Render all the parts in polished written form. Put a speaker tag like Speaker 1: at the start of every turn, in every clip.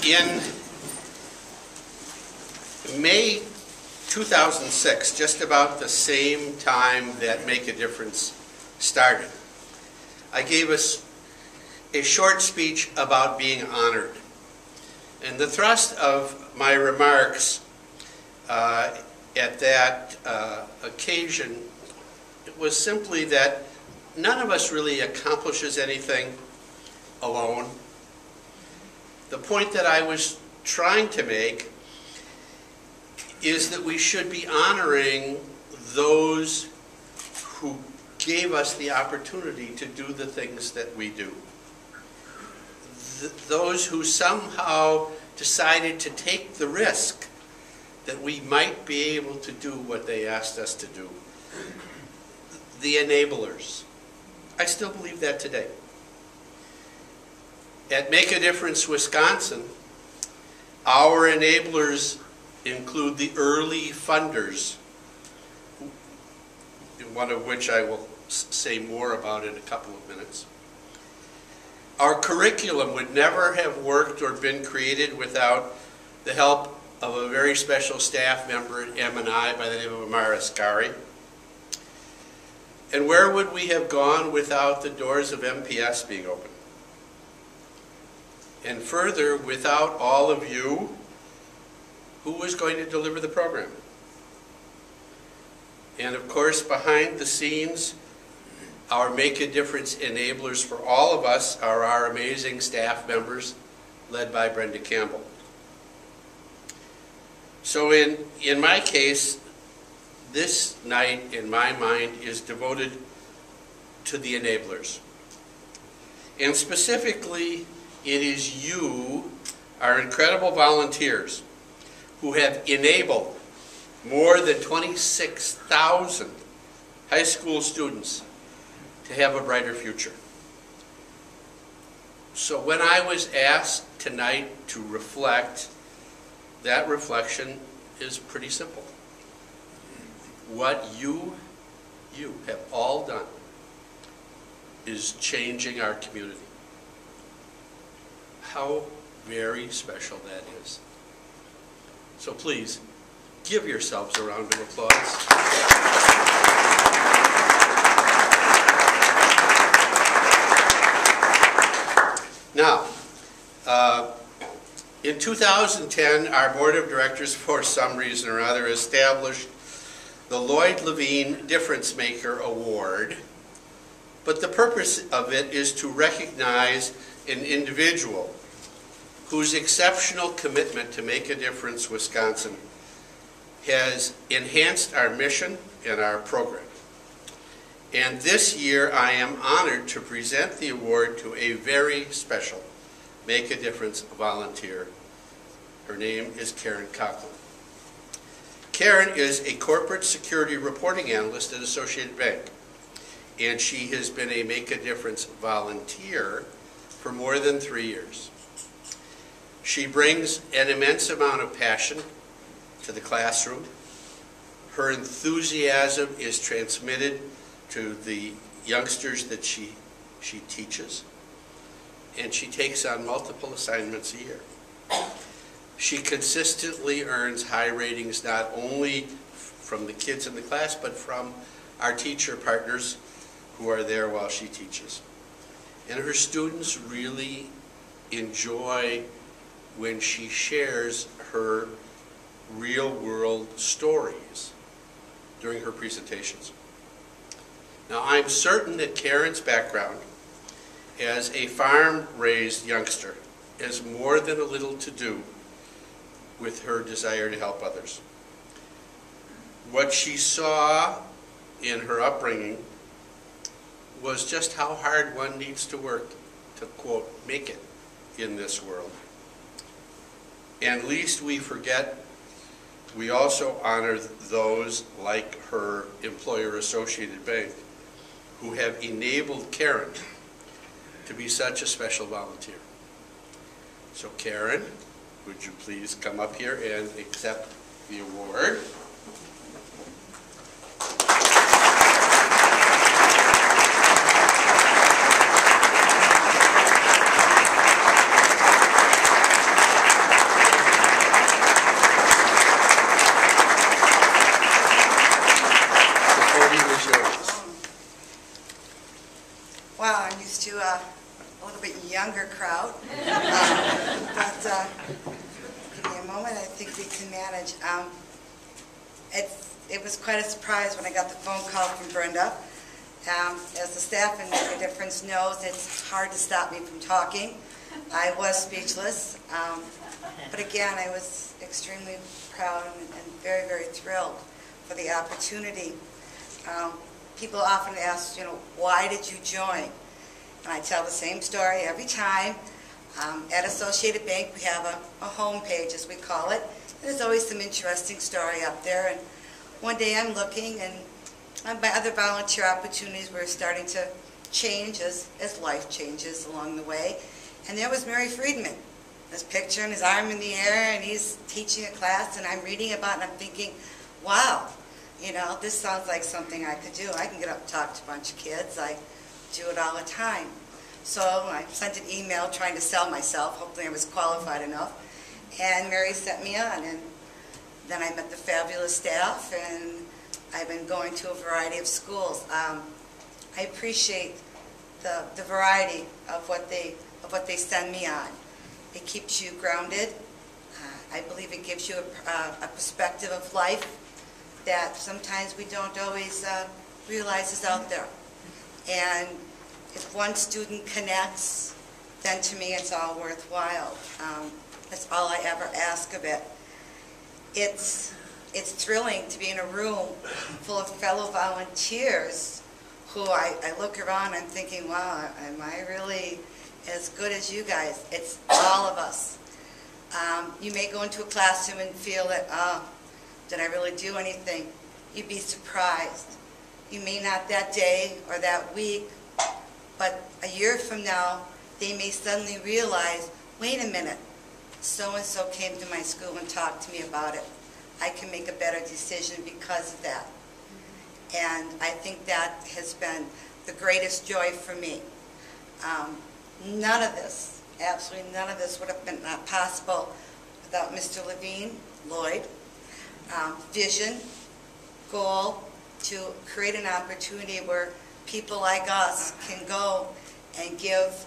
Speaker 1: In May 2006, just about the same time that Make a Difference started, I gave us a short speech about being honored. And the thrust of my remarks at that occasion was simply that none of us really accomplishes anything alone. The point that I was trying to make is that we should be honoring those who gave us the opportunity to do the things that we do. Those who somehow decided to take the risk that we might be able to do what they asked us to do. The enablers. I still believe that today. At Make a Difference Wisconsin, our enablers include the early funders, one of which I will say more about in a couple of minutes. Our curriculum would never have worked or been created without the help of a very special staff member at M&I by the name of Amara Ascari. And where would we have gone without the doors of MPS being open? And further, without all of you, who was going to deliver the program? And of course, behind the scenes, our Make a Difference enablers for all of us are our amazing staff members, led by Brenda Campbell. So in my case, this night, in my mind, is devoted to the enablers. And specifically, it is you, our incredible volunteers, who have enabled more than 26,000 high school students to have a brighter future. So when I was asked tonight to reflect, that reflection is pretty simple. What you have all done is changing our community. How very special that is. So please, give yourselves a round of applause. Now, in 2010, our board of directors, for some reason or other, established the Lloyd Levin Difference Maker Award. But the purpose of it is to recognize an individual whose exceptional commitment to Make a Difference Wisconsin has enhanced our mission and our program. And this year I am honored to present the award to a very special Make a Difference volunteer. Her name is Karyn Conklin. Karyn is a corporate security reporting analyst at Associated Bank, and she has been a Make a Difference volunteer for more than 3 years. She brings an immense amount of passion to the classroom. Her enthusiasm is transmitted to the youngsters that she teaches, and she takes on multiple assignments a year. She consistently earns high ratings not only from the kids in the class, but from our teacher partners who are there while she teaches. And her students really enjoy when she shares her real-world stories during her presentations. Now, I'm certain that Karyn's background as a farm-raised youngster has more than a little to do with her desire to help others. What she saw in her upbringing was just how hard one needs to work to, quote, make it in this world. And lest we forget, we also honor those like her employer, Associated Bank, who have enabled Karyn to be such a special volunteer. So Karyn, would you please come up here and accept the award?
Speaker 2: give me a moment. I think we can manage. It was quite a surprise when I got the phone call from Brenda. As the staff in Make a Difference knows, it's hard to stop me from talking. I was speechless. But again, I was extremely proud and very, very thrilled for the opportunity. People often ask, why did you join? And I tell the same story every time. At Associated Bank, we have a home page, as we call it. There's always some interesting story up there. And one day I'm looking, and my other volunteer opportunities were starting to change as life changes along the way. And there was Mary Friedman, this picture and his arm in the air, and he's teaching a class, and I'm reading about it, and I'm thinking, wow, this sounds like something I could do. I can get up and talk to a bunch of kids. I do it all the time. So I sent an email trying to sell myself. Hopefully I was qualified enough. And Mary sent me on, and then I met the fabulous staff, and I've been going to a variety of schools. I appreciate the variety of what they send me on. It keeps you grounded. I believe it gives you a perspective of life that sometimes we don't always realize is out there. And if one student connects, then to me it's all worthwhile. That's all I ever ask of it. It's thrilling to be in a room full of fellow volunteers who I look around and I'm thinking, wow, am I really as good as you guys? It's all of us. You may go into a classroom and feel that, did I really do anything? You'd be surprised. You may not that day or that week, but a year from now, they may suddenly realize, wait a minute, so-and-so came to my school and talked to me about it. I can make a better decision because of that. And I think that has been the greatest joy for me. None of this, absolutely none of this would have been possible without Mr. Levin, Lloyd. Vision, goal, to create an opportunity where people like us can go and give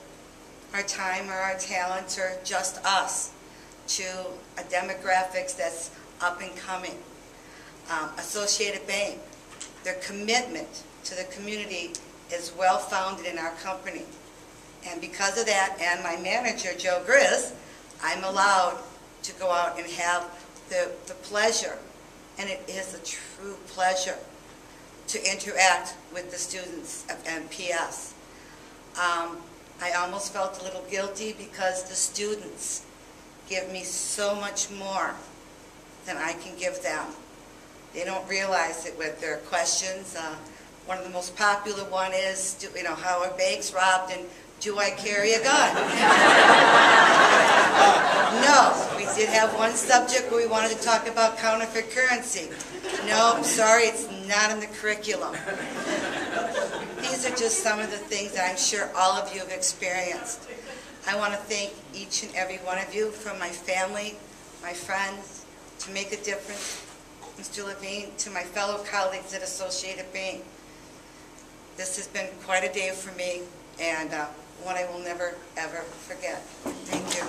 Speaker 2: our time or our talents or just us to a demographics that's up and coming. Associated Bank, their commitment to the community is well founded in our company. And because of that, and my manager, Joe Grizz, I'm allowed to go out and have the pleasure, and it is a true pleasure, to interact with the students of MPS. I almost felt a little guilty because the students give me so much more than I can give them. They don't realize it with their questions. One of the most popular one is, how are banks robbed and do I carry a gun? No, we did have one subject where we wanted to talk about counterfeit currency. No, I'm sorry, it's not in the curriculum. These are just some of the things that I'm sure all of you have experienced. I want to thank each and every one of you, from my family, my friends, to Make a Difference, Mr. Levin, to my fellow colleagues at Associated Bank. This has been quite a day for me, and one I will never, ever forget. Thank you.